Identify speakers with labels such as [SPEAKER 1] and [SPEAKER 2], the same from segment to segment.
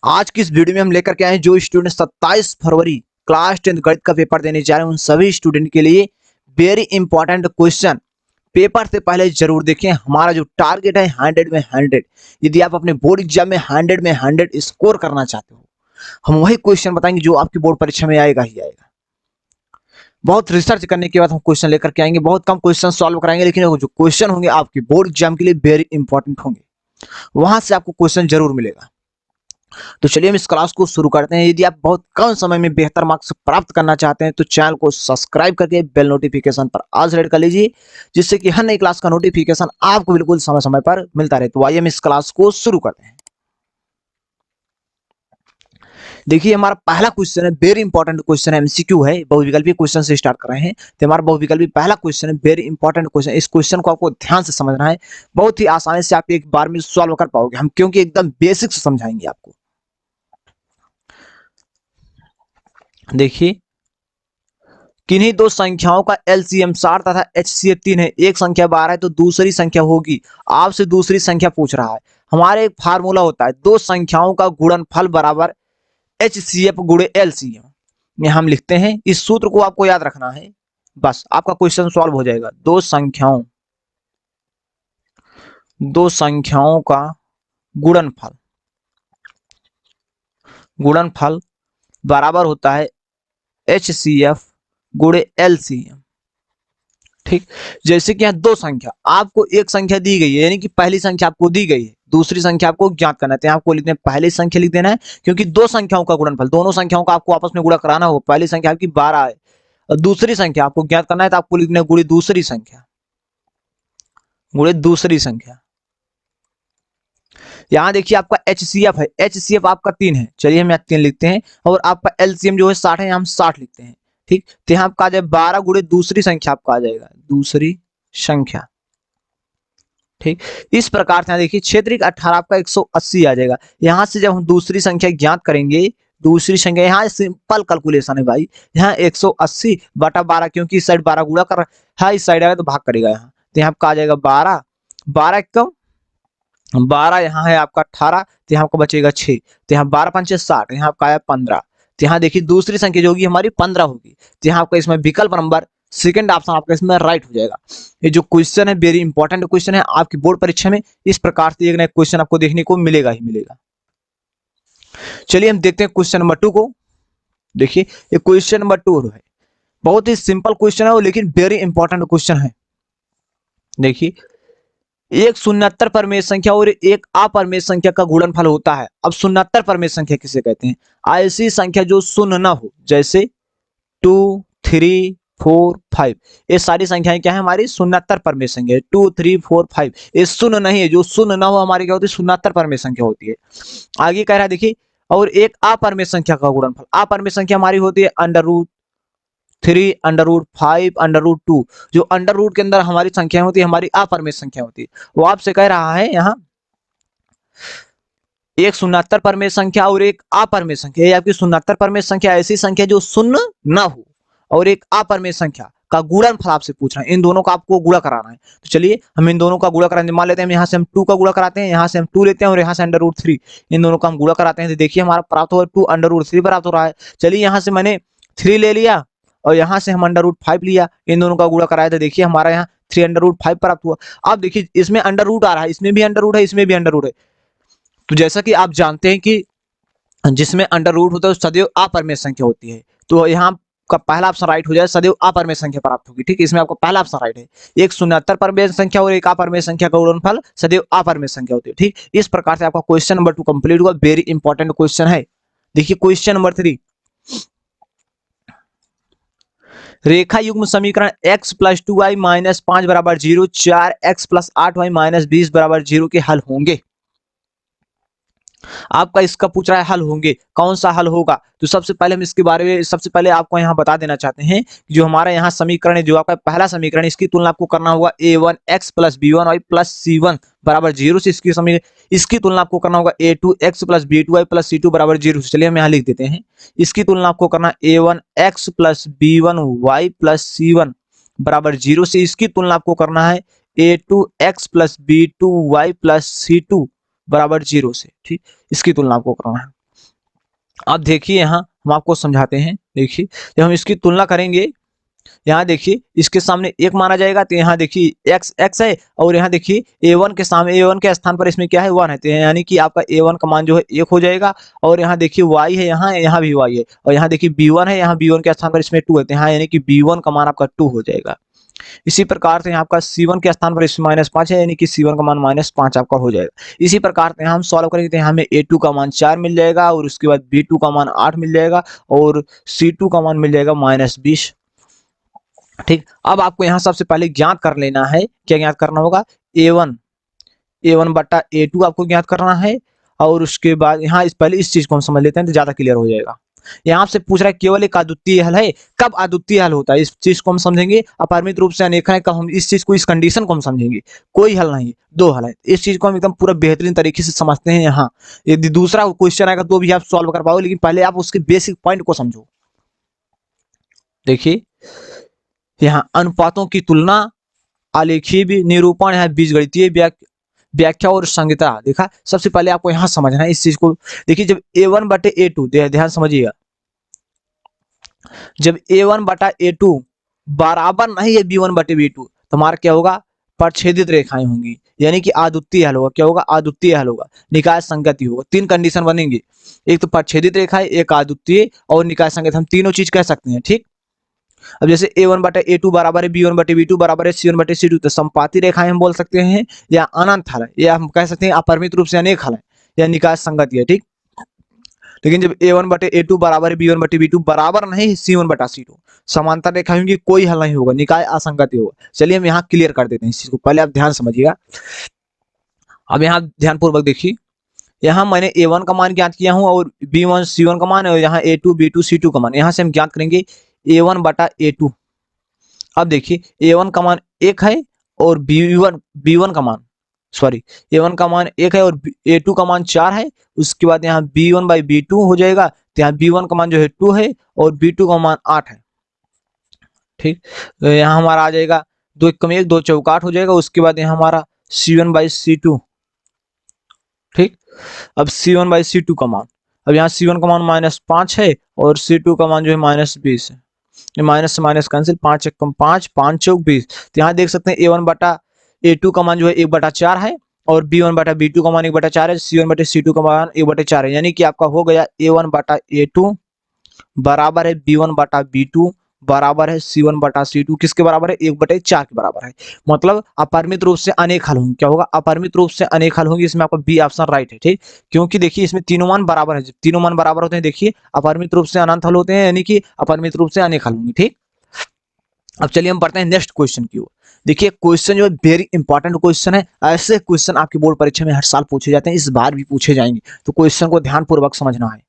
[SPEAKER 1] आज की इस वीडियो में हम लेकर के आए हैं जो स्टूडेंट 27 फरवरी क्लास 10 गणित का पेपर देने जा रहे हैं उन सभी स्टूडेंट के लिए वेरी इंपॉर्टेंट क्वेश्चन। पेपर से पहले जरूर देखें। हमारा जो टारगेट है 100 में 100। यदि आप अपने बोर्ड एग्जाम में 100 में 100 स्कोर करना चाहते हो, हम वही क्वेश्चन बताएंगे जो आपकी बोर्ड परीक्षा में आएगा ही आएगा। बहुत रिसर्च करने के बाद हम क्वेश्चन लेकर के आएंगे। बहुत कम क्वेश्चन सॉल्व कराएंगे, लेकिन जो क्वेश्चन होंगे आपकी बोर्ड एग्जाम के लिए वेरी इंपॉर्टेंट होंगे। वहां से आपको क्वेश्चन जरूर मिलेगा। तो चलिए हम इस क्लास को शुरू करते हैं। यदि आप बहुत कम समय में बेहतर मार्क्स प्राप्त करना चाहते हैं तो चैनल को सब्सक्राइब करके बेल नोटिफिकेशन पर आज सेलेक्ट कर लीजिए, जिससे कि हर नई क्लास का नोटिफिकेशन आपको बिल्कुल समय समय पर मिलता रहे। तो आइए हम इस क्लास को शुरू करते हैं। देखिए हमारा पहला क्वेश्चन है, वेरी इंपॉर्टेंट क्वेश्चन है, एमसीक्यू है। बहुविकल्पी क्वेश्चन से स्टार्ट कर रहे हैं। तो हमारा बहुविकल्पी पहला क्वेश्चन है, वेरी इंपॉर्टेंट क्वेश्चन। इस क्वेश्चन को आपको ध्यान से समझना है। बहुत ही आसानी से आप एक बार में सॉल्व कर पाओगे हम, क्योंकि एकदम बेसिक से समझाएंगे आपको। देखिए, किन्हीं दो संख्याओं का एलसीएम 60 तथा एचसीएफ 3 है। एक संख्या 12 है तो दूसरी संख्या होगी। आपसे दूसरी संख्या पूछ रहा है। हमारे एक फार्मूला होता है, दो संख्याओं का गुणनफल बराबर एचसीएफ गुणे एलसीएम। में हम लिखते हैं, इस सूत्र को आपको याद रखना है, बस आपका क्वेश्चन सॉल्व हो जाएगा। दो संख्याओं का गुणनफल गुणनफल बराबर होता है एचसीएफ गुणे एलसीएम। ठीक, जैसे कि यहाँ दो संख्या, आपको एक संख्या दी गई है, यानी कि पहली संख्या आपको दी गई है, दूसरी संख्या आपको ज्ञात करना है। तो आपको लिखना है, पहली संख्या लिख देना है, क्योंकि दो संख्याओं का गुणनफल, दोनों संख्याओं का आपको आपस में गुणा कराना हो। पहली संख्या आपकी 12 है और दूसरी संख्या आपको ज्ञात करना है, तो आपको लिखना है गुणे दूसरी संख्या। यहाँ देखिए आपका एचसीएफ है, एचसीएफ आपका 3 है, चलिए हम यहाँ 3 लिखते हैं। और आपका एलसीएम जो है 60 है, हम 60 लिखते हैं। ठीक, तो यहाँ आपका आ जाए 12 गुणे दूसरी संख्या, आपका आ जाएगा दूसरी संख्या। ठीक, इस प्रकार से देखिए क्षेत्रिक 18 आपका 180 आ जाएगा। यहां से जब हम दूसरी संख्या ज्ञात करेंगे, दूसरी संख्या यहाँ सिंपल कैलकुलेशन है भाई। यहाँ 180 बटा 12, क्योंकि इस साइड 12 गुणा कर रहा है, इस साइड आएगा तो भाग करेगा यहाँ। तो यहाँ आपका आ जाएगा 12, 12 कम 12, यहाँ है आपका 18, तो यहाँ आपको बचेगा 6। तो यहाँ 12 पंचे 60, यहाँ आपका आया 15। तो यहाँ देखिए दूसरी संख्या जो होगी हमारी 15 होगी। तो यहाँ आपका इसमें विकल्प नंबर सेकंड ऑप्शन आपका इसमें राइट हो जाएगा। ये जो क्वेश्चन है वेरी इंपॉर्टेंट क्वेश्चन है। आपकी बोर्ड परीक्षा में इस प्रकार से एक ना एक क्वेश्चन आपको देखने को मिलेगा ही मिलेगा। चलिए हम देखते हैं क्वेश्चन नंबर 2 को। देखिए ये क्वेश्चन नंबर 2 है, बहुत ही सिंपल क्वेश्चन है, लेकिन वेरी इंपॉर्टेंट क्वेश्चन है। देखिए, एक शून्यतर परमेय संख्या और एक अपरमेय संख्या का गुणनफल होता है। अब शून्यतर परमेय संख्या किसे कहते हैं? ऐसी संख्या जो शून्य ना हो, जैसे 2, 3, 4, 5। ये सारी संख्याएं क्या है? हमारी शून्यतर परमेय संख्या है। 2, 3, 4, 5 ये शून्य नहीं है। जो शून्य ना हो हमारी क्या होती है? शून्यतर परमेय संख्या होती है। आगे कह रहा है देखिए, और एक अपरमेय संख्या का गुणनफल। अपरमेय संख्या हमारी होती है √3, √5, √2। जो अंडर रूट के अंदर हमारी संख्या होती है, हमारी अपरमेय संख्या होती है। वो आपसे कह रहा है यहाँ एक शून्यतर परमेय संख्या और एक अपरमेय संख्या। ये आपकी शून्यतर परमेय संख्या ऐसी संख्या जो शून्य ना हो, और एक अपरमेय संख्या का गुणनफल आपसे पूछ रहे हैं। इन दोनों का आपको गुणा कराना है। तो चलिए हम इन दोनों का गुणा कराएंगे। मान लेते हैं यहाँ से हम 2 का गुणा कराते हैं, यहाँ से हम 2 लेते हैं और यहाँ से √3। इन दोनों का हम गुणा कराते हैं तो देखिए हमारा प्राप्त हो 2 √3 प्राप्त हो रहा है। चलिए यहाँ से मैंने 3 ले लिया और यहाँ से हम √5 लिया, इन दोनों का गुणा कराया तो देखिए हमारा यहाँ 3 √5 प्राप्त हुआ। अब देखिए इसमें अंडर रूट आ रहा है, इसमें भी अंडर रूट है, इसमें भी अंडर रूट है। तो जैसा कि आप जानते हैं कि जिसमें अंडर रूट होता है सदैव अपरमेय संख्या होती है। तो यहाँ का पहला ऑप्शन राइट हो जाए, सदैव अपरमेय संख्या प्राप्त होगी। ठीक, इसमें आपका पहला ऑप्शन राइट है। एक शून्यतर परमेय संख्या और एक अपरमेय संख्या का गुणनफल सदैव अपरमेय संख्या होती है। ठीक, इस प्रकार से आपका क्वेश्चन नंबर 2 कंप्लीट हुआ। वेरी इंपॉर्टेंट क्वेश्चन है। देखिए क्वेश्चन नंबर 3, रेखा युग्म समीकरण x + 2y - 5 = 0, 4x + 8y - 20 = 0 के हल होंगे। आपका इसका पूछ रहा है हल होंगे, कौन सा हल होगा? तो सबसे पहले हम इसके बारे में सबसे पहले आपको यहाँ बता देना चाहते हैं कि जो हमारा यहाँ समीकरण है, जो आपका पहला समीकरण, इसकी तुलना आपको करना होगा a1x + b1y + c1 = 0 से। इसकी तुलना आपको करना होगा a2x + b2y + c2 = 0 से। चलिए हम यहाँ लिख देते हैं, इसकी तुलना आपको करना a1x + b1y + c1 = 0 से। इसकी तुलना आपको करना है a2x + b2y + c2 = 0 से। ठीक, इसकी तुलना आपको करना है। अब देखिए यहाँ हम आपको समझाते हैं। देखिए जब हम इसकी तुलना करेंगे, यहाँ देखिए इसके सामने एक माना जाएगा, तो यहाँ देखिए एक्स एक्स है, और यहाँ देखिए a1 के सामने, a1 के स्थान पर इसमें क्या है 1 है, तो यानी कि आपका a1 का मान जो है 1 हो जाएगा। और यहाँ देखिए y है, यहाँ भी y है, और यहाँ देखिए b1 है, यहाँ b1 के स्थान पर इसमें 2 है, तो यहाँ यानी कि b1 का मान आपका 2 हो जाएगा। इसी प्रकार से यहाँ आपका C1 के स्थान पर इसमें -5 है, यानी कि C1 का मान -5 आपका हो जाएगा। इसी प्रकार से यहाँ हम सॉल्व करेंगे, तो यहाँ हमें A2 का मान 4 मिल जाएगा, और उसके बाद B2 का मान 8 मिल जाएगा, और C2 का मान मिल जाएगा -20। ठीक, अब आपको यहाँ सबसे पहले ज्ञात कर लेना है, क्या ज्ञात करना होगा, A1 बटा A2 आपको ज्ञात करना है। और उसके बाद यहाँ पहले इस चीज को हम समझ लेते हैं तो ज्यादा क्लियर हो जाएगा। यहाँ आपसे पूछ रहा है केवल एक अद्वितीय हल है, कब अद्वितीय हल होता है इस चीज को हम समझेंगे। अपरिमित रूप से अनेक है, कब हम इस चीज को, इस कंडीशन को हम समझेंगे। कोई हल नहीं, दो हल है, इस चीज को हम एकदम पूरा बेहतरीन तरीके से समझते हैं। यहाँ यदि दूसरा क्वेश्चन आएगा तो भी आप सॉल्व कर पाओगे, लेकिन पहले आप उसके बेसिक पॉइंट को समझो। देखिए यहाँ अनुपातों की तुलना, आलेखीय भी निरूपण है, बीजगणितीय व्याख्या और संगीता। देखा, सबसे पहले आपको यहाँ समझना है इस चीज को। देखिए जब A1 बटे A2, ध्यान समझिएगा, जब A1 बटा A2 बराबर नहीं है B1 बटे B2, तो हमारा क्या होगा, प्रच्छेदित रेखाएं होंगी, यानी कि अद्वितीय हल होगा। क्या होगा, अद्वितीय हल होगा, निकाय संगति होगा। तीन कंडीशन बनेंगे, एक तो प्रच्छेदित रेखा है, एक अद्वितीय, और निकाय संगत। हम तीनों चीज कह सकते हैं। ठीक, अब जैसे A1 बटे A2 बराबर है B1 बटे B2 बराबर है C1 बटे C2, तो संपाती रेखाएं हम बोल सकते हैं, या अनंत हल है, या हम कह सकते हैं अपरिमित रूप से अनेक हल है, या निकाय संगति है। ठीक, लेकिन जब A1 बटे A2 बराबर है B1 बटे B2 बराबर नहीं है C1 बटा C2, समांतर रेखा होंगी, कोई हल नहीं होगा, निकाय असंगति होगा। चलिए हम यहाँ क्लियर कर देते हैं इस चीज को, पहले आप ध्यान समझिएगा। अब यहाँ ध्यानपूर्वक देखिए, यहाँ मैंने A1 का मान ज्ञात किया हूँ, और B1 C1 का मान, और यहाँ A2 B2 C2 का मान। यहाँ से हम ज्ञात करेंगे A1 बटा A2। अब देखिए A1 का मान 1 है, और B1 का मान, सॉरी, A1 का मान 1 है, और A2 का मान 4 है। उसके बाद यहाँ B1 बाई B2 हो जाएगा, तो यहाँ B1 का मान जो है 2 है, और B2 का मान 8 है। ठीक, तो यहाँ हमारा आ जाएगा 2 एकम 1, 2 चौका 8 हो जाएगा। उसके बाद यहाँ हमारा C1 बाई C2। ठीक, अब C1 बाई C2 का मान, अब यहाँ C1 का मान -5 है, और C2 का मान जो है -20 है। माइनस से माइनस कैंसिल, 5 एकम 5, 5 चौक 20। तो यहाँ देख सकते हैं A1 बटा A2 का मान जो है 1/4 है, और B1 बटा B2 का मान 1/4 है, C1 बटे C2 का मान 1/4 है, यानी कि आपका हो गया A1 बटा A2 बराबर है B1 बटा B2 बराबर है C1 बटा C2, किसके बराबर है, 1/4 के बराबर है। मतलब अपरिमित रूप से अनेक हल होंगे। क्या होगा, अपरिमित रूप से अनेक हल होंगे। इसमें आपका बी ऑप्शन राइट है। ठीक, क्योंकि देखिए इसमें तीनों मान बराबर है, जब तीनों मान बराबर होते हैं, देखिए अपरिमित रूप से अनंत हल होते हैं, यानी कि अपरिमित रूप से अनेक हल होंगे। ठीक, अब चलिए हम पढ़ते हैं नेक्स्ट क्वेश्चन की ओर। देखिए क्वेश्चन जो है वेरी इंपॉर्टेंट क्वेश्चन है। ऐसे क्वेश्चन आपकी बोर्ड परीक्षा में हर साल पूछे जाते हैं, इस बार भी पूछे जाएंगे, तो क्वेश्चन को ध्यानपूर्वक समझना है।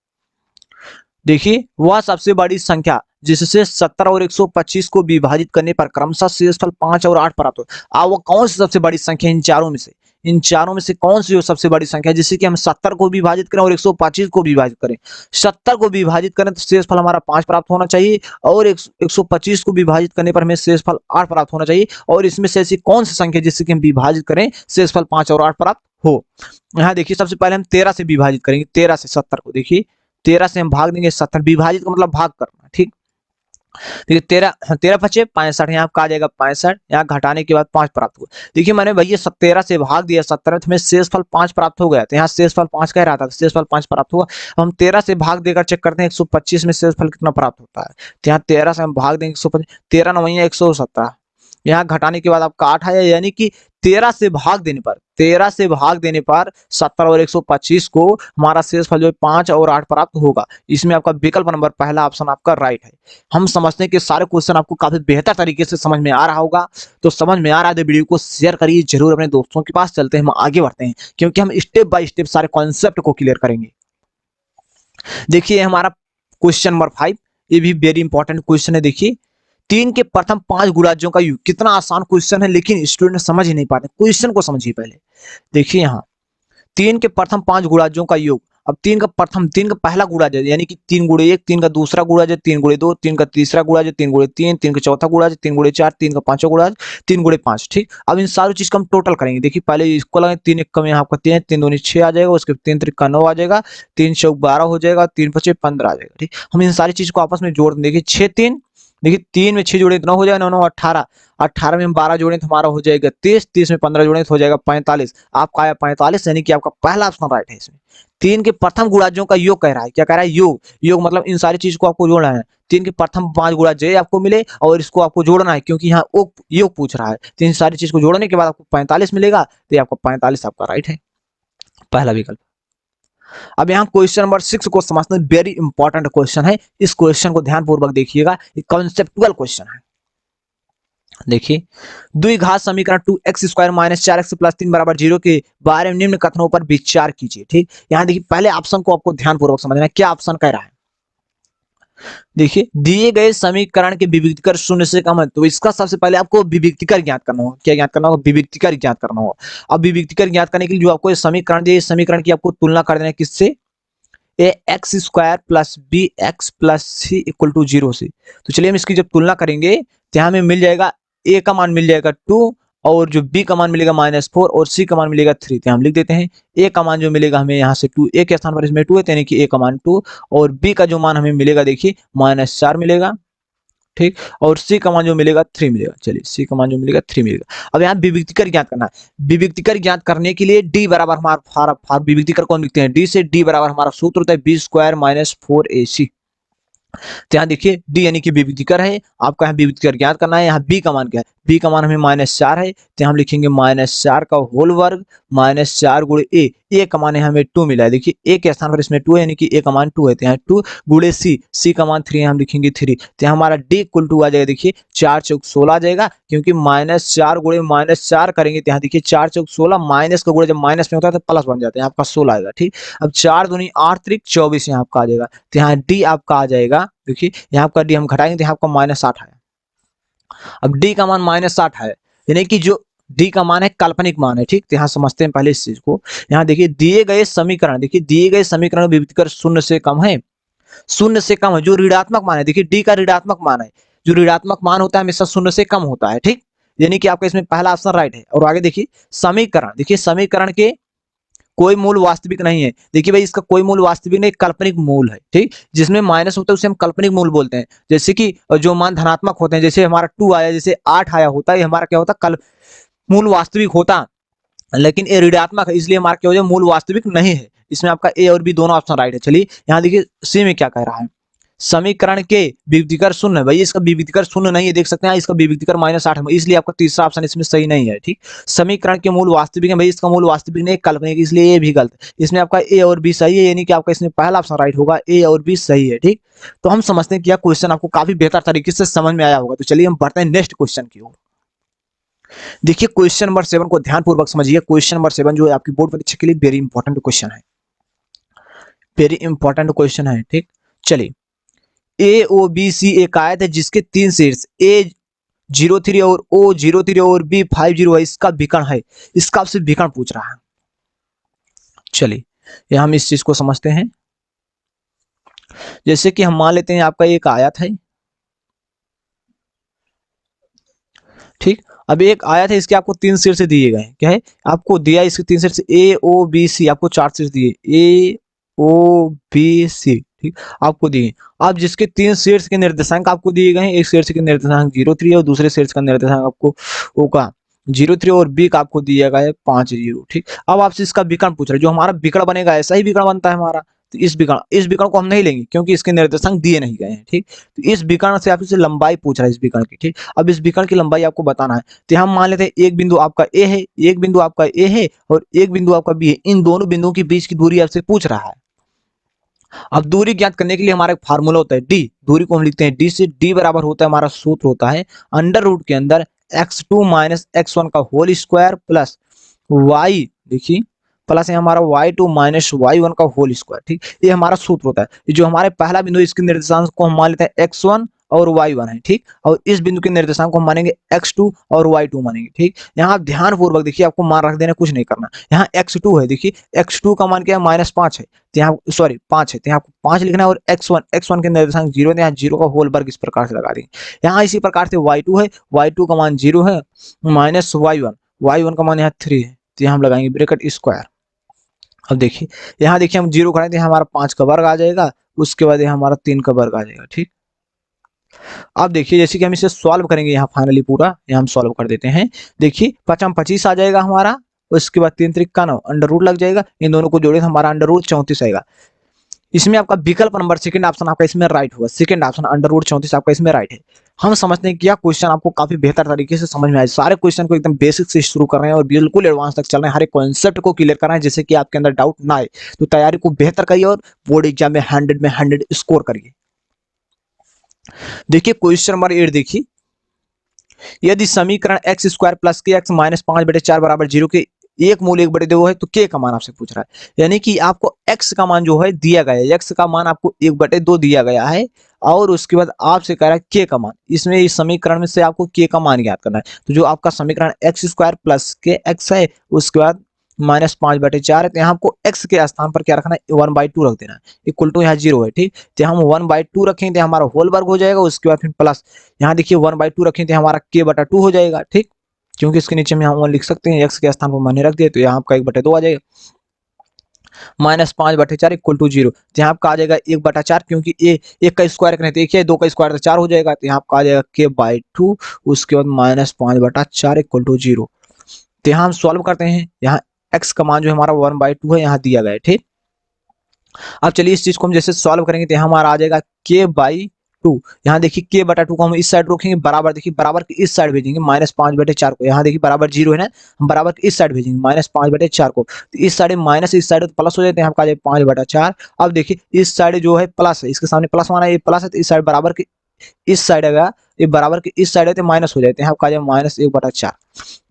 [SPEAKER 1] देखिए वह सबसे बड़ी संख्या जिससे 70 और 125 को विभाजित करने पर क्रमशः शेषफल 5 और 8 प्राप्त हो, वो कौन सी सबसे बड़ी संख्या इन चारों में से, इन चारों में से कौन सी जो सबसे बड़ी संख्या है, जिससे कि हम 70 को विभाजित करें और 125 को विभाजित करें। 70 को विभाजित करें तो शेषफल हमारा 5 प्राप्त होना चाहिए, और 125 को विभाजित करने पर हमें शेषफल 8 प्राप्त होना चाहिए। और इसमें से ऐसी कौन सी संख्या जिससे कि हम विभाजित करें शेषफल 5 और 8 प्राप्त हो। यहाँ देखिए सबसे पहले हम 13 से विभाजित करेंगे, 13 से 70 को। देखिए 13 से हम भाग देंगे 70, विभाजित का मतलब भाग करना। ठीक, देखिए 13 बचे 65, यहाँ आपका आ जाएगा 65, यहाँ घटाने के बाद 5 प्राप्त हुआ। देखिए मैंने भैया 13 से भाग दिया 70 में, तो हमें शेषफल 5 प्राप्त हो गया, तो यहाँ शेषफल 5 कह रहा था, शेषफल 5 प्राप्त हुआ। हम 13 से भाग देकर चेक करते हैं 125 में शेषफल कितना प्राप्त होता है। तो यहाँ 13 से हम भाग देंगे 125, 13 9 117, यहाँ घटाने के बाद आपका 8 आया, यानी कि 13 से भाग देने पर, 13 से भाग देने पर 70 और 125 को हमारा शेषफल जो है 5 और 8 प्राप्त होगा। इसमें आपका विकल्प नंबर पहला ऑप्शन आपका राइट है। हम समझते हैं कि सारे क्वेश्चन आपको काफी बेहतर तरीके से समझ में आ रहा होगा। तो समझ में आ रहा है तो वीडियो को शेयर करिए जरूर अपने दोस्तों के पास। चलते हैं हम आगे बढ़ते हैं, क्योंकि हम स्टेप बाय स्टेप सारे कॉन्सेप्ट को क्लियर करेंगे। देखिए हमारा क्वेश्चन नंबर 5, ये भी वेरी इंपॉर्टेंट क्वेश्चन है। देखिए 3 के प्रथम 5 गुणाजों का योग, कितना आसान क्वेश्चन है, लेकिन स्टूडेंट समझ ही नहीं पाते। क्वेश्चन को समझिए पहले। देखिए यहाँ 3 के प्रथम 5 गुणाजों का योग। अब 3 का पहला गुणाज है, यानी कि 3 गुणे 1, 3 का दूसरा गुणाज है 3 गुणे 2, 3 का तीसरा गुणाज है 3 गुणे 3, 3 का चौथा गुणाज है 3 गुणे 4, 3 का पांचवा गुणाज 3 गुणे 5। ठीक, अब इन सारी चीज का हम टोटल करेंगे। देखिए पहले इसको लगे 3 1 कम यहाँ आपका 3 3 दूनी 6 आ जाएगा, उसके 3 त्रिक का 9 आ जाएगा, 3 चौक 12 हो जाएगा, 3 पचे 15 आ जाएगा। ठीक, हम इन सारी चीज को आपस में जोड़ दें। देखिए 6 3, देखिए 3 में 6 जोड़े तो 9 हो जाएगा, 9 9 18, 18 में हम 12 जोड़े तो हमारा हो जाएगा 30, 30 में 15 जोड़े तो हो जाएगा 45। आपका आया 45, यानी कि आपका पहला ऑप्शन राइट है। इसमें 3 के प्रथम गुणाजों का योग कह रहा है। क्या कह रहा है? योग। योग मतलब इन सारी चीज को आपको जोड़ना है। 3 के प्रथम 5 गुणाज आपको मिले और इसको आपको जोड़ना है, क्योंकि यहाँ योग पूछ रहा है। तो इन सारी चीज को जोड़ने के बाद आपको 45 मिलेगा, तो ये आपका 45 आपका राइट है, पहला विकल्प। अब यहाँ क्वेश्चन नंबर 6 को समझना वेरी इंपॉर्टेंट क्वेश्चन है। इस क्वेश्चन को ध्यानपूर्वक देखिएगा, ये कॉन्सेप्टुअल क्वेश्चन है। देखिए, द्विघात समीकरण 2x square minus 4x plus 3 बराबर 0 के बारे में निम्न कथनों पर विचार कीजिए। ठीक, यहाँ देखिए पहले ऑप्शन को आपको ध्यानपूर्वक समझना है। क्या ऑप्शन कह रहा है? देखिए, दिए गए समीकरण के विविक्तिकर शून्य से कम है, तो इसका सबसे पहले आपको विविक्तिकर ज्ञात करना होगा। क्या ज्ञात करना होगा? विविक्तिकर ज्ञात करना होगा। अब विविक्तिकर ज्ञात करने के लिए जो आपको समीकरण दिए, समीकरण की आपको तुलना कर देना है किससे? A x square plus b x plus c equal to 0 से। तो चलिए हम इसकी जब तुलना करेंगे तो हमें मिल जाएगा ए का मान मिल जाएगा 2, और जो बी का मान मिलेगा -4 और सी का मान मिलेगा 3। तो हम लिख देते हैं ए का मान जो मिलेगा हमें यहाँ से 2, ए के स्थान पर इसमें 2 है, यानी कि ए का मान 2, और बी का जो मान हमें मिलेगा देखिए -4 मिलेगा। ठीक, और सी का मान जो मिलेगा 3 मिलेगा। चलिए सी का मान जो मिलेगा 3 मिलेगा। अब यहाँ विविक्तिकर ज्ञात करना है। विविक्तिकर ज्ञात करने के लिए डी बराबर हमारा विविक्तिकर कौन लिखते हैं? डी से डी बराबर हमारा सूत्र होता है बी स्क्वायर माइनस 4ac। तो यहाँ देखिए डी यानी कि विविक्तिकर है, आपका यहाँ विविक्तिकर ज्ञात करना है। यहाँ बी का मान क्या है? बी का मान हमें -4 है, तो हम लिखेंगे -4 का होल वर्ग -4 गुणे ए का मान हमें 2 मिला है। देखिए ए के स्थान पर इसमें 2 है, यानी कि ए का मान 2 है, तो यहाँ 2 गुणे सी का मान 3 है, हम लिखेंगे 3। तो हमारा डी इक्वल टू आ जाएगा, देखिए 4 चौक 16 आ जाएगा, क्योंकि -4 गुणे -4 करेंगे तो यहाँ देखिए 4 चौक 16, माइनस का गुणे जब माइनस में होता है तो प्लस बन जाता है, आपका 16 आएगा। ठीक, अब 4 दूनी 8 त्रिक 24 यहाँ आपका आ जाएगा, तो यहाँ डी आपका आ जाएगा। देखिए यहाँ आपका डी हम घटाएंगे तो यहाँ आपका -8 है। अब डी का मान -8 है, यानी कि जो डी का मान है काल्पनिक मान है। ठीक, तो यहाँ समझते हैं पहले इस चीज को। यहाँ देखिए दिए गए समीकरण, देखिए दिए गए समीकरण विविक्तिकर शून्य से कम है, शून्य से कम है। जो ऋणात्मक मान है, देखिए डी का ऋणात्मक मान है, जो ऋणात्मक मान होता है हमेशा शून्य से कम होता है। ठीक, यानी कि आपका इसमें पहला ऑप्शन राइट है। और आगे देखिए समीकरण, देखिए समीकरण के कोई मूल वास्तविक नहीं है। देखिए भाई इसका कोई मूल वास्तविक नहीं, काल्पनिक मूल है। ठीक, जिसमें माइनस होता है उसे हम काल्पनिक मूल बोलते हैं। जैसे कि जो मान धनात्मक होते हैं, जैसे हमारा 2 आया, जैसे 8 आया होता है, हमारा क्या होता है? मूल वास्तविक होता, लेकिन ये ऋणात्मक है, इसलिए हमारा क्या हो जाए? मूल वास्तविक नहीं है। इसमें आपका ए और बी दोनों ऑप्शन राइट है। चलिए यहाँ देखिए सी में क्या कह रहा है? समीकरण के विविक्तिकर शून्य, भाई इसका विविक्तिकर शून्य नहीं है, देख सकते हैं इसका विविक्तिकर -8 है, इसलिए आपका तीसरा ऑप्शन इसमें सही नहीं है। ठीक, समीकरण के मूल वास्तविक है, भाई इसका मूल वास्तविक नहीं काल्पनिक, इसलिए ये भी गलत। इसमें आपका ए और बी सही है, यानी कि आपका इसमें पहला ऑप्शन राइट होगा, ए और बी सही है। ठीक, तो हम समझते हैं कि यह क्वेश्चन आपको काफी बेहतर तरीके से समझ में आया होगा। तो चलिए हम बढ़ते हैं नेक्स्ट क्वेश्चन की ओर। देखिए क्वेश्चन नंबर 7 को ध्यानपूर्वक समझिए। क्वेश्चन नंबर 7 जो है आपकी बोर्ड परीक्षा के लिए वेरी इंपॉर्टेंट क्वेश्चन है, वेरी इंपॉर्टेंट क्वेश्चन है। ठीक, चलिए ए ओ बी सी एक आयत है जिसके 3 शीर्ष ए 03 और ओ 03 और बी 50 है, इसका विकर्ण है। इसका आपसे विकर्ण पूछ रहा है। चलिए ये हम इस चीज को समझते हैं। जैसे कि हम मान लेते हैं आपका एक आयत है। ठीक, अब एक आयत है, इसके आपको 3 शीर्ष दिए गए हैं। क्या है? आपको दिया इसके 3 शीर्ष ए ओ बी सी, आपको 4 शीर्ष दिए ए ओ बी सी। ठीक, आपको दिए। अब जिसके 3 शीर्ष के निर्देशांक आपको दिए गए हैं, एक शीर्ष के निर्देशांक 03 और दूसरे शीर्ष का निर्देशांक आपको ओ का 03 और बी का आपको दिया गया है 50। ठीक, अब आपसे इसका विकर्ण पूछ रहे हैं। जो हमारा विकर्ण बनेगा ऐसा ही विकर्ण बनता है हमारा, तो इस विकर्ण को हम नहीं लेंगे क्योंकि इसके निर्देशांक दिए नहीं गए हैं। ठीक, तो इस विकर्ण से आपसे लंबाई पूछ रहा है, इस विकर्ण की। ठीक, अब इस विकर्ण की लंबाई आपको बताना है। तो हम मान लेते हैं एक बिंदु आपका ए है, एक बिंदु आपका ए है और एक बिंदु आपका बी है। इन दोनों बिंदुओं के बीच की दूरी आपसे पूछ रहा है। अब दूरी ज्ञात करने के लिए हमारा एक फार्मूला होता है डी, दूरी को हम लिखते हैं डी से। डी बराबर होता है, हमारा सूत्र होता है अंडर रूट के अंदर x2 माइनस x1 का होल स्क्वायर प्लस y, देखिए प्लस है हमारा y2 माइनस y1 का होल स्क्वायर। ठीक, ये हमारा सूत्र होता है। जो हमारे पहला बिंदु इसके निर्देशांक को हम मान लेते हैं x1 और y1 है, ठीक। और इस बिंदु के निर्देशांक को हम मानेंगे x2 और y2 मानेंगे, ठीक। यहाँ आप ध्यान पूर्वक देखिए, आपको मान रख देना, कुछ नहीं करना। यहाँ x2 है, देखिए x2 का मान क्या है, -5 है, तो यहाँ सॉरी 5 है, तो यहाँ आपको 5 लिखना है। और x1 के निर्देशांक 0 है, तो यहाँ 0 का होल वर्ग इस प्रकार से लगा देंगे। यहाँ इसी प्रकार से y2 है, y2 का मान 0 है, माइनस y1 का मान यहाँ 3 है, तो यहाँ हम लगाएंगे ब्रैकेट स्क्वायर। अब देखिए, यहाँ देखिए हम 0 करें तो हमारा 5 का वर्ग आ जाएगा, उसके बाद यहाँ हमारा 3 का वर्ग आ जाएगा, ठीक। अब देखिए, जैसे कि हम इसे सॉल्व करेंगे, यहाँ फाइनली पूरा यहाँ हम सॉल्व कर देते हैं। देखिए 5 25 आ जाएगा हमारा, उसके बाद 3 3 का 9, अंडर रूट लग जाएगा, इन दोनों को जोड़े तो हमारा अंडर रूट 34 आएगा। इसमें आपका विकल्प नंबर सेकंड ऑप्शन आपका इसमें राइट होगा, सेकंड ऑप्शन अंडर रूट 34 आपका इसमें राइट है। हम समझते हैं कि यह क्वेश्चन आपको काफी बेहतर तरीके से समझ में आए। सारे क्वेश्चन को एकदम बेसिक से शुरू कर रहे हैं और बिल्कुल एडवांस तक चल रहे हैं, हर एक कॉन्सेप्ट को क्लियर कर रहे हैं, जिससे कि आपके अंदर डाउट ना आए। तो तैयारी को बेहतर करिए और बोर्ड एग्जाम में 100 में 100 स्कोर करिए। देखिए क्वेश्चन नंबर 8 देखिए, यदि समीकरण एक्स स्क्वायर प्लस के एक्स माइनस 5/4 बराबर 0 के एक मूल 1/2 है, तो के का मान आपसे पूछ रहा है। यानी कि आपको x का मान जो है दिया गया है, x का मान आपको 1/2 दिया गया है, और उसके बाद आपसे कह रहा है के का मान। इसमें इस समीकरण में से आपको के का मान ज्ञात करना है। तो जो आपका समीकरण एक्स स्क्वायर प्लस के एक्स है, उसके बाद -5/4 है, तो यहाँ आपको x के स्थान पर क्या रखना है, 1/2 रख देना है, इक्वल टू यहाँ 0 है, ठीक। तो हम 1/2 रखेंगे तो हमारा होल वर्ग हो जाएगा, उसके बाद फिर प्लस यहाँ देखिए 1/2 रखेंगे तो हमारा k/2 हो जाएगा, ठीक। क्योंकि इसके नीचे में हम 1 लिख सकते हैं, x के स्थान पर मैंने रख दिया, तो यहाँ आपका 1/2 आ जाएगा, -5/4 इक्वल टू 0। तो यहाँ आपका आ जाएगा 1/4, क्योंकि एक का स्क्वायर करें तो 1 है, 2 का स्क्वायर तो 4 हो जाएगा, तो यहाँ आपका आ जाएगा k/2, उसके बाद -5/4 इक्वल टू 0। तो यहाँ हम सॉल्व करते हैं, यहाँ x का मान जो हमारा 1/2 है, यहाँ दिया गया है, ठीक। अब चलिए इस चीज को हम जैसे सॉल्व करेंगे तो हमारा आ जाएगा k/2। यहाँ देखिए k/2 को हम इस साइड रखेंगे, बराबर देखिए बराबर के इस साइड भेजेंगे -5/4 को। यहाँ देखिए बराबर 0 है ना, हम बराबर के इस साइड भेजेंगे -5/4 को, तो इस साइड माइनस, इस साइड प्लस हो जाते हैं, आपका आ जाएगा 5/4। अब देखिए इस साइड जो है प्लस है, इसके सामने प्लस माना, ये प्लस है, तो इस साइड बराबर के इस साइड अगर ये बराबर के इस साइड है तो माइनस हो जाते हैं, आपका आ जाएगा -1/4।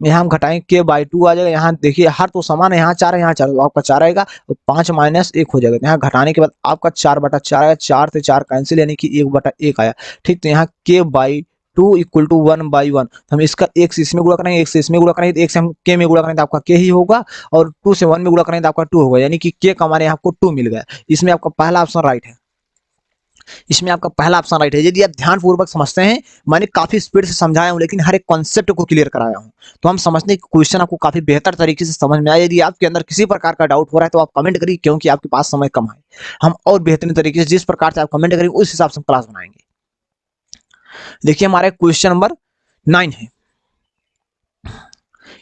[SPEAKER 1] यहाँ हम घटाएंगे k/2 आ जाएगा। यहाँ देखिए हर तो समान है, यहाँ 4 है, यहाँ 4, तो आपका 4 आएगा, और 5 - 1 हो जाएगा। यहाँ घटाने के बाद आपका 4/4 आएगा, 4 से 4 कैंसिल, यानी कि 1/1 आया, ठीक। तो यहाँ k/2 इक्वल टू 1/1। हम इसका 1 से इसमें गुणा करेंगे, 1 से इसमें गुणा करेंगे, 1 से हम k में गुणा करेंगे तो आपका k ही होगा, और 2 से 1 में गुणा करेंगे तो आपका 2 होगा, यानी कि k का मान आपको 2 मिल गया। इसमें आपका पहला ऑप्शन राइट है, इसमें आपका पहला ऑप्शन राइट है। यदि आप ध्यान पूर्वक समझते हैं, मैंने काफी स्पीड से समझाया हूं, लेकिन हर एक कॉन्सेप्ट को क्लियर कराया हूं, तो हम समझने की क्वेश्चन आपको काफी बेहतर तरीके से समझ में आया। यदि आपके अंदर किसी प्रकार का डाउट हो रहा है तो आप कमेंट करिए, क्योंकि आपके पास समय कम है। हम और बेहतरीन तरीके से जिस प्रकार से आप कमेंट करेंगे उस हिसाब से क्लास बनाएंगे। देखिए हमारा क्वेश्चन नंबर 9 है।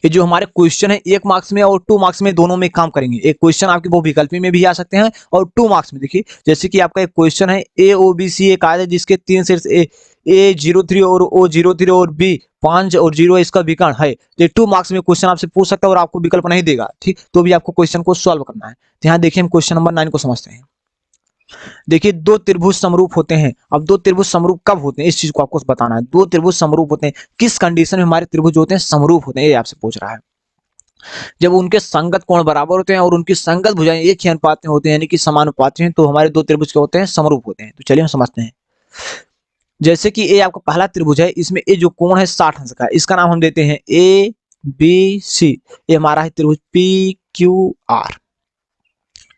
[SPEAKER 1] ये जो हमारे क्वेश्चन है 1 मार्क्स में और 2 मार्क्स में दोनों में काम करेंगे। एक क्वेश्चन आपके वो विकल्पी में भी आ सकते हैं और 2 मार्क्स में। देखिए जैसे कि आपका एक क्वेश्चन है AOBC एक आया है, जिसके 3 सेट्स A03 और O03 और B 5 और 0 इसका विकर्ण है। ये 2 मार्क्स में क्वेश्चन आपसे पूछ सकता है और आपको विकल्प नहीं देगा, ठीक। तो भी आपको क्वेश्चन को सॉल्व करना है। तो यहाँ देखिए हम क्वेश्चन नंबर 9 को समझते हैं। देखिए दो त्रिभुज समरूप होते हैं। अब दो त्रिभुज समरूप कब होते हैं, इस चीज को आपको बताना है। दो त्रिभुज समरूप होते हैं किस कंडीशन में हमारे त्रिभुज होते हैं, समरूप होते हैं, ये आपसे पूछ रहा है। जब उनके संगत कोण बराबर होते हैं और उनकी संगत भुजाएं एक ही अनुपात में होते हैं, यानी कि समानुपाती हैं, तो हमारे दो त्रिभुज क्या होते हैं, समरूप होते हैं। तो चलिए हम समझते हैं। जैसे कि ए आपका पहला त्रिभुज है, इसमें ए जो कोण है 60 अंश का है, इसका नाम हम देते हैं ABC। ये हमारा है त्रिभुज PQR,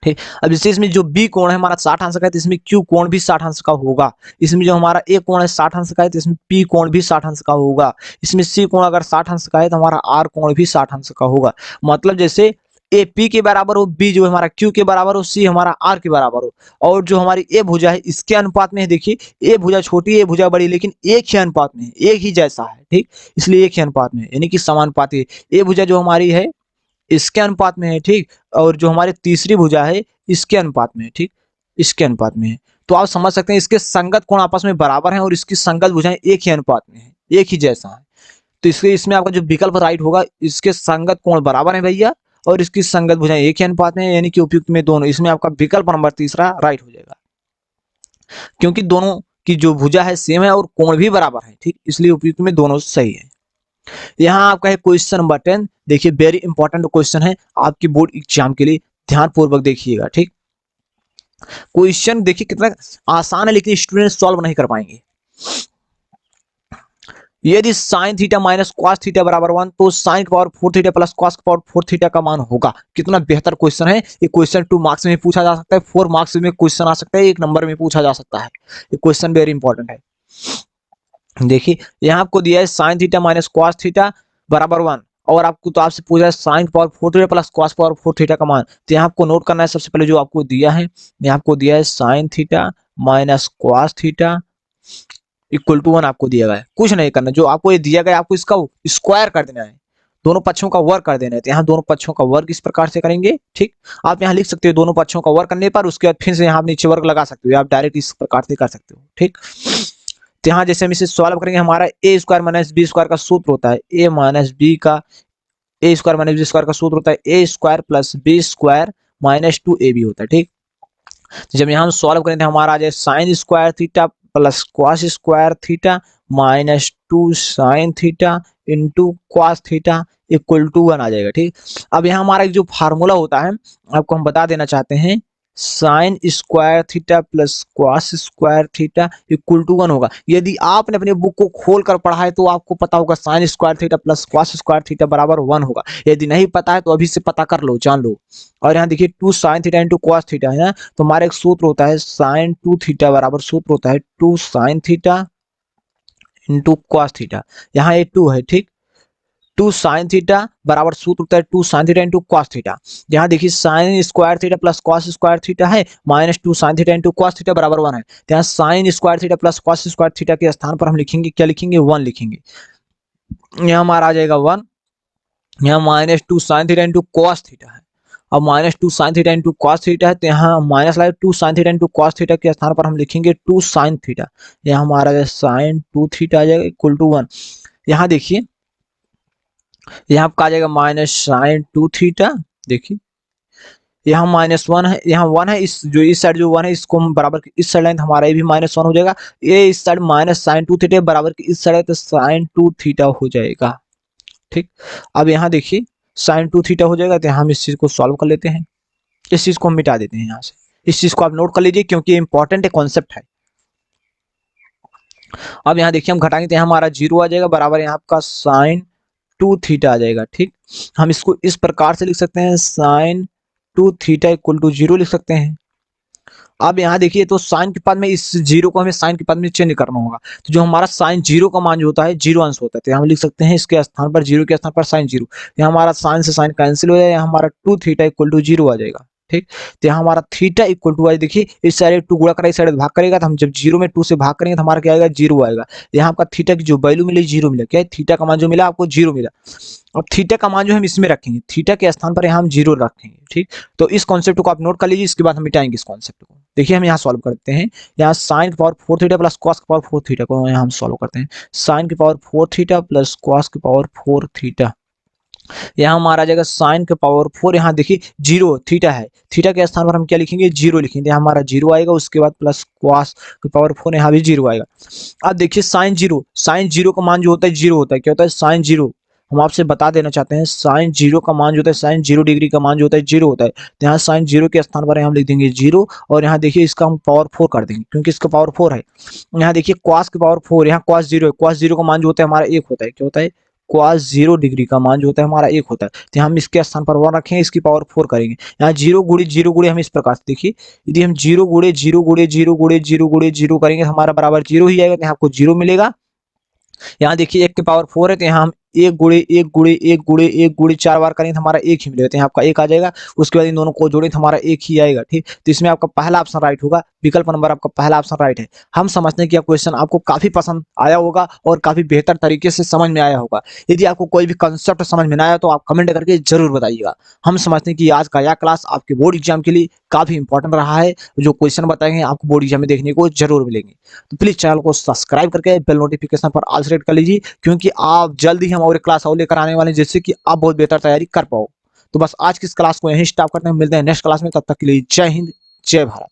[SPEAKER 1] ठीक। अब जैसे इसमें जो बी कोण है हमारा 60 अंश का है, तो इसमें क्यू कोण भी 60 अंश का होगा। इसमें जो हमारा ए कोण है 60 अंश का है, तो इसमें पी कोण भी 60 अंश का होगा। इसमें सी कोण अगर 60 अंश का है तो हमारा आर कोण भी 60 अंश का होगा। मतलब जैसे ए पी के बराबर हो, बी जो हमारा क्यू के बराबर हो, सी हमारा आर के बराबर हो, और जो हमारी ए भुजा है इसके अनुपात में है। देखिए ए भुजा छोटी, ए भुजा बड़ी, लेकिन एक ही अनुपात में है, एक ही जैसा है, ठीक। इसलिए एक ही अनुपात में है, यानी कि समानुपाती। ए भुजा जो हमारी है इसके अनुपात में है, ठीक। और जो हमारी तीसरी भुजा है इसके अनुपात में है, ठीक, इसके अनुपात में है। तो आप समझ सकते हैं इसके संगत कोण आपस में बराबर हैं और इसकी संगत भुजाएं एक ही अनुपात में है, एक ही जैसा है। तो इसके इसमें आपका जो विकल्प राइट होगा, इसके संगत कोण बराबर है भैया और इसकी संगत भुजाएं एक ही अनुपात में है, यानी कि उपयुक्त में दोनों। इसमें आपका विकल्प नंबर तीसरा राइट हो जाएगा, क्योंकि दोनों की जो भुजा है सेम है और कोण भी बराबर है, ठीक। इसलिए उपयुक्त में दोनों सही है। यहाँ आपका है क्वेश्चन नंबर 10। देखिए वेरी इंपॉर्टेंट क्वेश्चन है आपकी बोर्ड एग्जाम के लिए, ध्यान पूर्वक देखिएगा, ठीक। क्वेश्चन देखिए कितना आसान है, लेकिन स्टूडेंट सॉल्व नहीं कर पाएंगे। यदि sign theta minus cos theta बराबर 1 तो साइन की पावर 4 थीटा प्लस कॉस की पावर 4 थीटा का मान होगा। कितना बेहतर क्वेश्चन है ये। क्वेश्चन 2 मार्क्स में पूछा जा सकता है, 4 मार्क्स में क्वेश्चन आ सकता है, 1 नंबर में पूछा जा सकता है। ये क्वेश्चन वेरी इंपॉर्टेंट है। देखिए यहाँ आपको दिया है sine theta minus cos theta बराबर 1 और आपको तो आपसे पूछा है साइन की पावर 4 थीटा प्लस कॉस की पावर 4 थीटा का मान। तो यहाँ आपको नोट करना है सबसे पहले जो आपको दिया है, यहाँ आपको दिया है sine theta minus cos theta equal to 1 आपको दिया गया है। कुछ नहीं करना, जो आपको ये दिया गया आपको इसका स्क्वायर कर देना है, दोनों पक्षों का वर्ग कर देना है। तो यहाँ दोनों पक्षों का वर्ग इस प्रकार से करेंगे। ठीक, आप यहाँ लिख सकते हो दोनों पक्षों का वर्ग करने पर, उसके बाद फिर से यहाँ आप नीचे वर्ग लगा सकते हो, आप डायरेक्ट इस प्रकार से कर सकते हो। ठीक, तो यहाँ जैसे हम इसे सॉल्व करेंगे, हमारा a square minus b square का सूत्र होता है ए माइनस बी का, a square minus b square का सूत्र होता है a square plus b square minus 2ab होता है। ठीक, जब यहाँ हम सॉल्व करें तो हमारा आ जाए sine square theta plus cos square theta minus 2 sine theta into cos theta equal to 1 आ जाएगा। ठीक, अब यहाँ हमारा एक जो फार्मूला होता है आपको हम बता देना चाहते हैं, sine square theta plus cos square theta equal to 1 होगा। यदि आपने अपने बुक को खोल कर पढ़ा है तो आपको पता होगा sign square theta plus cos square theta बराबर 1 होगा। यदि नहीं पता है तो अभी से पता कर लो, जान लो। और यहाँ देखिए 2 sine theta into cos theta है ना, तो हमारा एक सूत्र होता है साइन 2 थीटा बराबर सूत्र होता है 2 sine theta into cos theta. यहाँ ये 2 है। ठीक, 2 साइन थीटा बराबर सूत्र होता है 2 sine theta into cos theta. यहाँ देखिए sine square theta plus cos square theta है minus 2 sine theta into cos theta बराबर 1 है। तो यहाँ sine square theta plus cos square theta के स्थान पर हम लिखेंगे, क्या लिखेंगे, 1 लिखेंगे। यहाँ हमारा आ जाएगा 1। यहाँ minus 2 sine theta into cos theta है, अब minus 2 sine theta into cos theta है, तो यहाँ माइनस लाए 2 sine theta into cos theta के स्थान पर हम लिखेंगे 2 साइन थीटा। यहाँ हमारा साइन 2 थीटा आ जाएगा इक्वल टू 1। यहाँ देखिए यहाँ आपका आ जाएगा माइनस साइन 2 थीटा। देखिए यहाँ -1 है, यहाँ 1 है, इस जो इस साइड जो 1 है इसको हम बराबर इस साइड लेंथ हमारा ये भी -1 हो जाएगा। ये इस साइड माइनस साइन 2 थीटा बराबर की इस साइड है तो साइन 2 थीटा हो जाएगा। ठीक, अब यहाँ देखिए साइन 2 थीटा हो जाएगा, तो हम इस चीज को सॉल्व कर लेते हैं, इस चीज को हम मिटा देते हैं यहाँ से। इस चीज को आप नोट कर लीजिए क्योंकि इंपॉर्टेंट है, कॉन्सेप्ट है। अब यहाँ देखिए हम घटाएंगे तो हमारा 0 आ जाएगा बराबर यहाँ आपका साइन 2 थीटा आ जाएगा। ठीक, हम इसको इस प्रकार से लिख सकते हैं साइन 2 थीटा इक्वल टू 0 लिख सकते हैं। अब यहाँ देखिए तो साइन के पद में इस 0 को हमें साइन के पद में चेंज करना होगा, तो जो हमारा साइन 0 का मान जो होता है 0 अंश होता है, तो हम लिख सकते हैं इसके स्थान पर 0 के स्थान पर साइन 0। यहाँ हमारा साइन से साइन कैंसिल हो जाएगा, यहाँ हमारा 2 थीटा इक्वल टू 0 आ जाएगा। ठीक, तो यहाँ हमारा थीटा इक्वल टू आएगा, देखिए इस साइड 2 गुणा करेगा, इस साइड भाग करेगा, तो हम जब 0 में 2 से भाग करेंगे तो हमारा क्या आएगा, 0 आएगा। यहाँ आपका थीटा की जो वैल्यू मिली 0 मिला, क्या है, थीटा का मान जो मिला आपको 0 मिला। अब थीटा का मान जो हम इसमें रखेंगे, थीटा के स्थान पर यहाँ हम 0 रखेंगे। ठीक, तो इस कॉन्सेप्ट को आप नोट कर लीजिए, इसके बाद हम मिटाएंगे इस कॉन्सेप्ट को। देखिए हम यहाँ सॉल्व करते हैं, यहाँ साइन की पावर 4 थीटा प्लस कॉस की पावर 4 थीटा को यहाँ हम सॉल्व करते हैं। साइन की पावर 4 थीटा प्लस कॉस की पावर 4 थीटा, यहाँ हमारा आ जाएगा साइन के पावर 4। यहाँ देखिए 0 थीटा है, थीटा के स्थान पर हम क्या लिखेंगे, 0 लिखेंगे, यहाँ हमारा 0 आएगा, उसके बाद प्लस कॉस के पावर 4 यहाँ भी 0 आएगा। अब देखिए साइन 0 का मान जो होता है 0 होता है, क्या होता है साइन 0। हम आपसे बता देना चाहते हैं साइन 0 का मान जो होता है, साइन 0 डिग्री का मान जो होता है 0 होता है। तो यहाँ साइन 0 के स्थान पर हम लिख देंगे 0 और यहाँ देखिए इसका हम पावर 4 कर देंगे क्योंकि इसका पावर 4 है। यहाँ देखिए कॉस की पावर 4, यहाँ कॉस 0 है, कॉस 0 का मान जो होता है हमारा 1 होता है, क्या होता है, कॉस 0 डिग्री का मान जो होता है हमारा 1 होता है। तो हम इसके स्थान पर 1 रखेंगे, इसकी पावर 4 करेंगे। यहाँ 0 गुणे हम इस प्रकार से देखिए, यदि हम 0 गुणे 0 गुणे 0 गुणे 0 गुणे 0 करेंगे तो हमारा बराबर 0 ही आएगा, तो यहाँ आपको 0 मिलेगा। यहाँ देखिए 1 की पावर 4 है, तो यहाँ हम 1 गुणे 1 गुणे 1 गुणे 1 गुणे 4 बार करेंगे तो हमारा 1 ही मिलेगा, तो यहाँ आपका 1 आ जाएगा। उसके बाद इन दोनों को जोड़ें तो हमारा 1 ही आएगा। ठीक, तो इसमें आपका पहला ऑप्शन राइट होगा, विकल्प नंबर आपका पहला ऑप्शन राइट है। हम समझते हैं कि यह क्वेश्चन आपको काफी पसंद आया होगा और काफी बेहतर तरीके से समझ में आया होगा। यदि आपको कोई भी कंसेप्ट समझ में ना आया तो आप कमेंट करके जरूर बताइएगा। हम समझते हैं कि आज का यह क्लास आपके बोर्ड एग्जाम के लिए काफी इंपॉर्टेंट रहा है। जो क्वेश्चन बताएंगे आपको बोर्ड एग्जाम में देखने को जरूर मिलेंगे। तो प्लीज चैनल को सब्सक्राइब करके बेल नोटिफिकेशन पर ऑल सेलेक्ट कर लीजिए, क्योंकि आप जल्द ही हम और क्लास और लेकर आने वाले हैं, जिससे कि आप बहुत बेहतर तैयारी कर पाओ। तो बस आज की इस क्लास को यहीं स्टॉप करते हैं, मिलते हैं नेक्स्ट क्लास में, तब तक के लिए जय हिंद जय भारत।